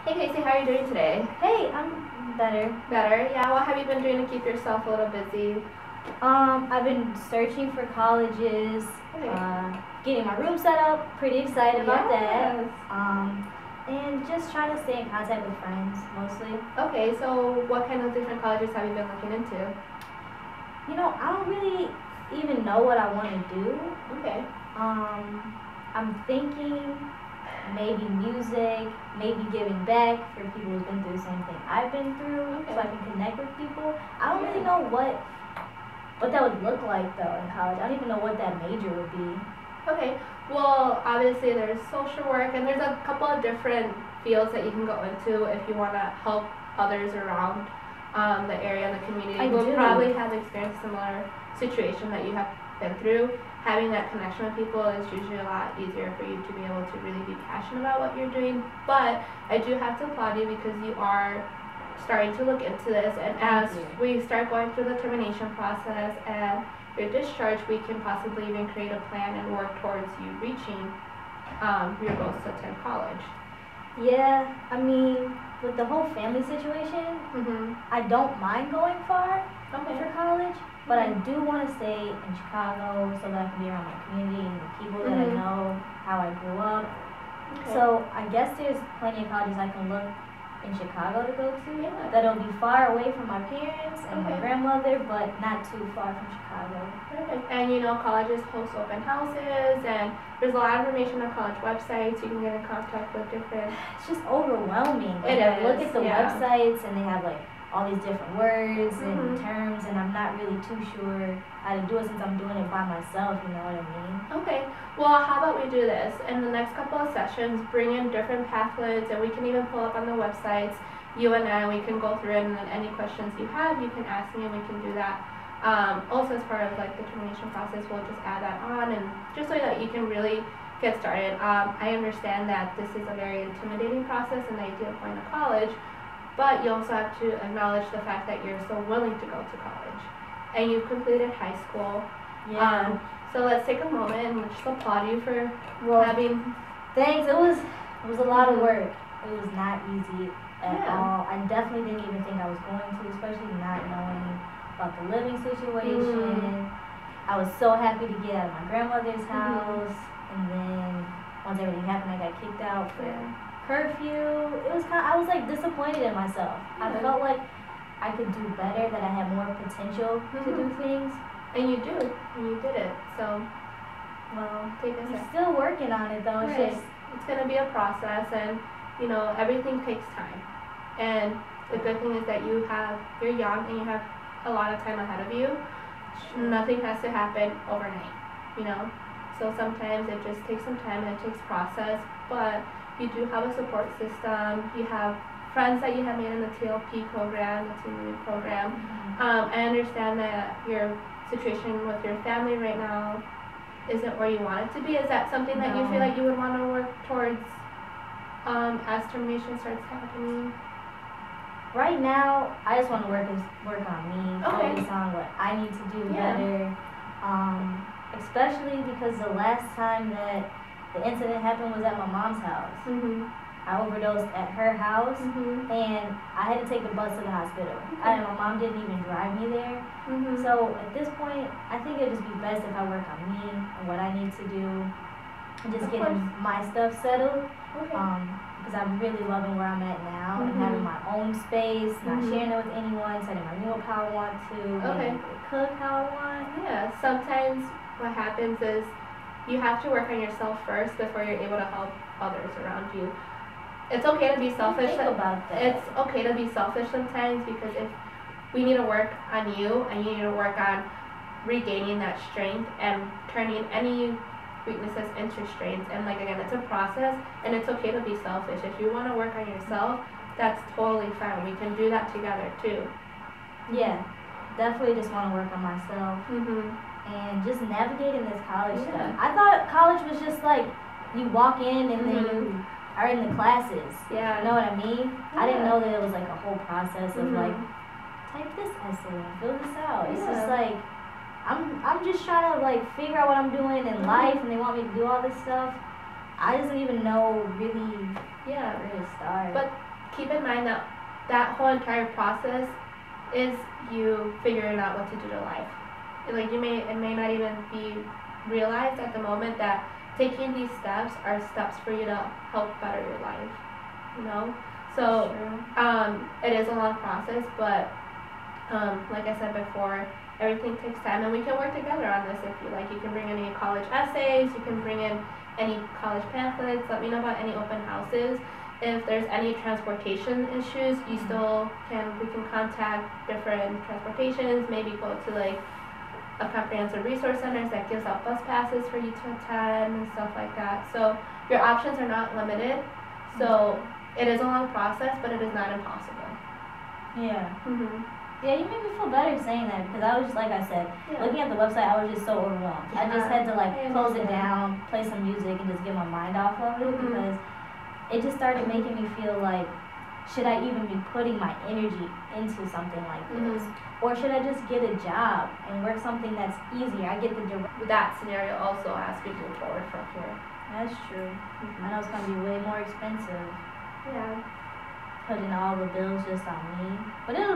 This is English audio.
Hey Casey, how are you doing today? Hey, I'm better. Better? Yeah, what have you been doing to keep yourself a little busy? I've been searching for colleges, Okay. getting my room set up. Pretty excited about that. Yes. And just trying to stay in contact with friends mostly. Okay, so what kind of different colleges have you been looking into? I don't really even know what I want to do. Okay. I'm thinking maybe music, maybe giving back for people who've been through the same thing I've been through, Okay. so I can connect with people. I don't really know what that would look like though in college. I don't even know what that major would be. Okay. Well, obviously there's social work and there's a couple of different fields that you can go into if you want to help others around the area and the community I who do. probably have experienced similar situation that you have been through. Having that connection with people is usually a lot easier for you to be able to really be passionate about what you're doing. But I do have to applaud you because you are starting to look into this, and as we start going through the termination process and your discharge, we can possibly even create a plan and work towards you reaching your goals to attend college. Yeah, I mean, with the whole family situation, I don't mind going far for college, but I do want to stay in Chicago so that I can be around my community and the people that I know, how I grew up. Okay. So I guess there's plenty of colleges I can look in Chicago to go to Yeah. that'll be far away from my parents and my Okay. grandmother, but not too far from Chicago. Perfect. And colleges host open houses, and there's a lot of information on college websites. You can get in contact with different. It's just overwhelming. It I look is, at the yeah. websites and they have like all these different words and Mhm. terms, and I'm not really too sure how to do it since I'm doing it by myself. You know what I mean? Okay. Well, how about we do this? In the next couple of sessions, bring in different pamphlets, and we can even pull up on the websites. You and I, we can go through it, and then any questions you have, you can ask me, and we can do that. Also, as part of like the termination process, we'll just add that on, and just so that you can really get started. I understand that this is a very intimidating process, and the idea of going to college, but you also have to acknowledge the fact that you're so willing to go to college, and you've completed high school. Yeah. So let's take a moment and just applaud you for Well, having. thanks. It was a lot of work. It was not easy at Yeah. all. I definitely didn't even think I was going to, especially not knowing about the living situation. I was so happy to get out of my grandmother's house, and then once everything happened, I got kicked out for curfew. It was I was like disappointed in myself. I felt like I could do better, that I had more potential to do things. And you do, and you did it. So, well, take a I'm second. still working on it though. Right. It's gonna be a process, and everything takes time. And the good thing is that you're young and you have a lot of time ahead of you. Nothing has to happen overnight. So sometimes it just takes some time and it takes process, but you do have a support system. You have friends that you have made in the TLP program, the Team Lead program. I understand that your situation with your family right now isn't where you want it to be. Is that something that you feel like you would want to work towards as termination starts happening? Right now, I just want to work on me, Okay. focus on what I need to do Yeah. better. Especially because the last time that the incident happened was at my mom's house. I overdosed at her house, and I had to take the bus to the hospital. My mom didn't even drive me there. So at this point, I think it'd just be best if I work on me and what I need to do, and just getting my stuff settled. Because I'm really loving where I'm at now and having my own space, not sharing it with anyone, setting my meal up how I want to, being able to cook how I want. Yeah, sometimes what happens is you have to work on yourself first before you're able to help others around you. It's okay to be selfish. Think about that. It's okay to be selfish sometimes, because if we need to work on you and you need to work on regaining that strength and turning any weaknesses into strengths. And again, it's a process, and it's okay to be selfish. If you want to work on yourself, that's totally fine. We can do that together too. Yeah, definitely just want to work on myself and just navigating this college stuff. I thought college was just like you walk in and then you are in the classes. Yeah. You know what I mean? I didn't know that it was like a whole process of like type this essay and fill this out. It's just like I'm just trying to figure out what I'm doing in life, and they want me to do all this stuff. I just don't even know really where to start. But keep in mind that that whole entire process is you figuring out what to do to life. Like it may not even be realized at the moment that taking these steps are steps for you to help better your life. You know, so it is a long process, but like I said before, everything takes time, and we can work together on this if you like. You can bring any college essays, you can bring in any college pamphlets. Let me know about any open houses. If there's any transportation issues, we can contact different transportations, maybe go to like a comprehensive resource centers that gives out bus passes for you to attend and stuff like that. So your options are not limited. So it is a long process, but it is not impossible. Yeah. Yeah, you made me feel better saying that, because I was just, like I said, looking at the website, I was just so overwhelmed. I just had to close it down, play some music, and just get my mind off of it, because it just started making me feel like, should I even be putting my energy into something like this? Or should I just get a job and work something that's easier? I get the that scenario also as we move forward from here. That's true. I know it's going to be way more expensive. Yeah. Putting all the bills just on me. But it'll be